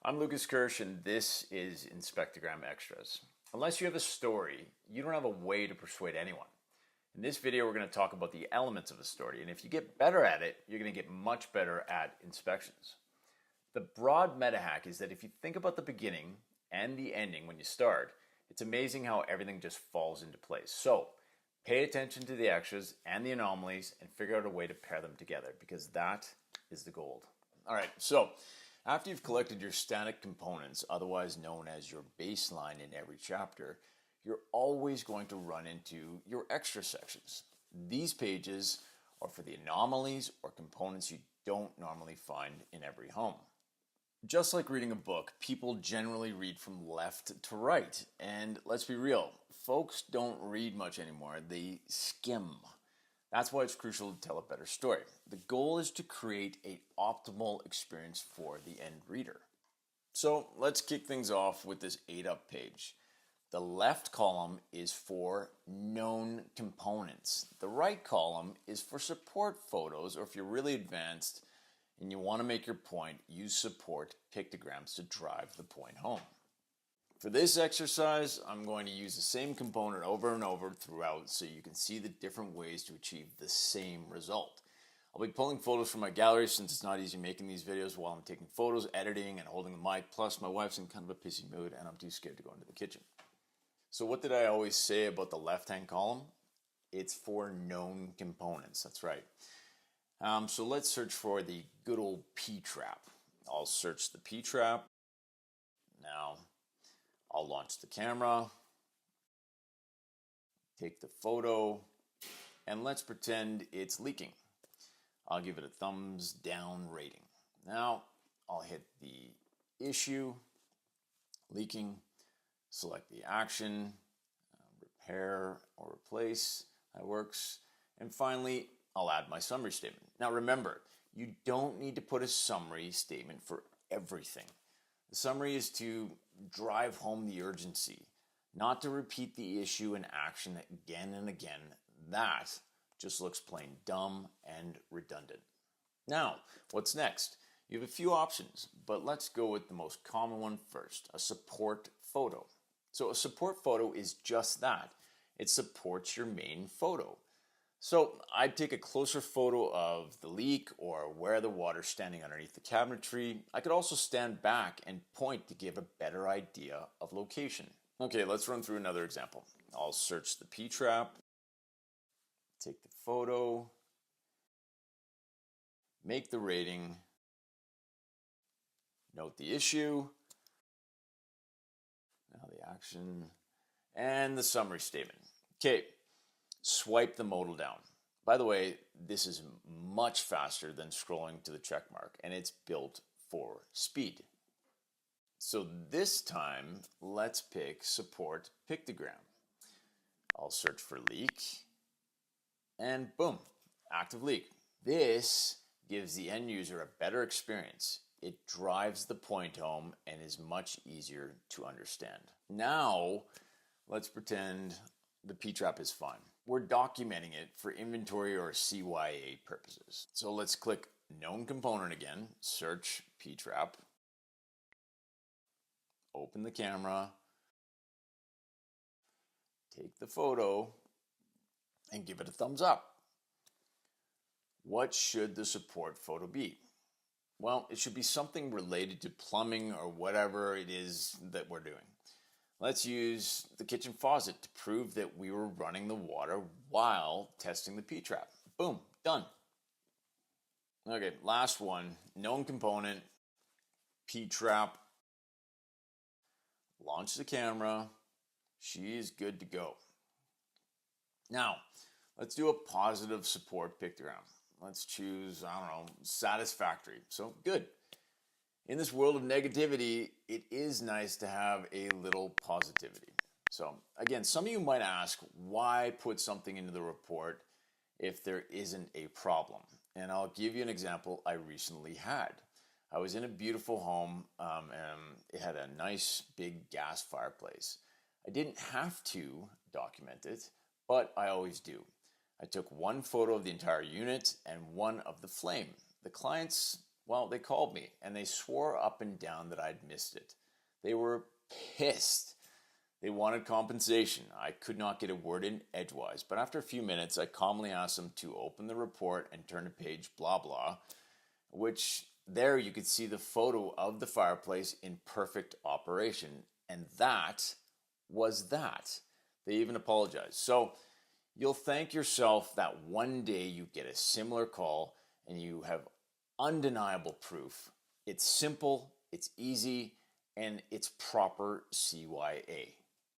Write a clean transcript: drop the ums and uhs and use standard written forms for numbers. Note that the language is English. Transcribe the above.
I'm Lucas Kirsch, and this is Inspectagram Extras. Unless you have a story, you don't have a way to persuade anyone. In this video, we're going to talk about the elements of a story, and if you get better at it, you're going to get much better at inspections. The broad meta hack is that if you think about the beginning and the ending when you start, it's amazing how everything just falls into place. So, pay attention to the extras and the anomalies and figure out a way to pair them together, because that is the gold. All right, so after you've collected your static components, otherwise known as your baseline in every chapter, you're always going to run into your extra sections. These pages are for the anomalies or components you don't normally find in every home. Just like reading a book, people generally read from left to right. And let's be real, folks don't read much anymore, they skim. That's why it's crucial to tell a better story. The goal is to create an optimal experience for the end reader. So let's kick things off with this 8-up page. The left column is for known components. The right column is for support photos, or if you're really advanced and you want to make your point, use support pictograms to drive the point home. For this exercise, I'm going to use the same component over and over throughout so you can see the different ways to achieve the same result. I'll be pulling photos from my gallery since it's not easy making these videos while I'm taking photos, editing, and holding the mic. Plus, my wife's in kind of a pissy mood and I'm too scared to go into the kitchen. So what did I always say about the left-hand column? It's for known components, that's right. So let's search for the good old P-trap. I'll search the P-trap. Now, I'll launch the camera, take the photo, and let's pretend it's leaking. I'll give it a thumbs down rating. Now, I'll hit the issue, leaking, select the action, repair or replace, that works. And finally, I'll add my summary statement. Now remember, you don't need to put a summary statement for everything. The summary is to drive home the urgency, not to repeat the issue and action again and again. That just looks plain dumb and redundant. Now, what's next? You have a few options, but let's go with the most common one first, a support photo. So a support photo is just that. It supports your main photo. So I'd take a closer photo of the leak or where the water's standing underneath the cabinetry. I could also stand back and point to give a better idea of location. Okay, let's run through another example. I'll search the P-trap, take the photo, make the rating, note the issue, now the action, and the summary statement. Okay. Swipe the modal down. By the way, this is much faster than scrolling to the check mark, and it's built for speed. So this time, let's pick support pictogram. I'll search for leak, and boom, active leak. This gives the end user a better experience. It drives the point home and is much easier to understand. Now, let's pretend the P-trap is fine. We're documenting it for inventory or CYA purposes. So let's click known component again, search P-trap, open the camera, take the photo, and give it a thumbs up. What should the support photo be? Well, it should be something related to plumbing or whatever it is that we're doing. Let's use the kitchen faucet to prove that we were running the water while testing the P-trap. Boom, done. Okay, last one, known component, P-trap, launch the camera, she's good to go. Now, let's do a positive support pictogram. Let's choose, satisfactory. So, good. In this world of negativity, it is nice to have a little positivity. So again, some of you might ask, why put something into the report if there isn't a problem? And I'll give you an example I recently had. I was in a beautiful home and it had a nice big gas fireplace. I didn't have to document it, but I always do. I took one photo of the entire unit and one of the flame. The clients Well, they called me and they swore up and down that I'd missed it. They were pissed. They wanted compensation. I could not get a word in edgewise, but after a few minutes, I calmly asked them to open the report and turn to page blah blah, which there you could see the photo of the fireplace in perfect operation. And that was that. They even apologized. So you'll thank yourself that one day you get a similar call and you have undeniable proof. It's simple, it's easy, and it's proper CYA.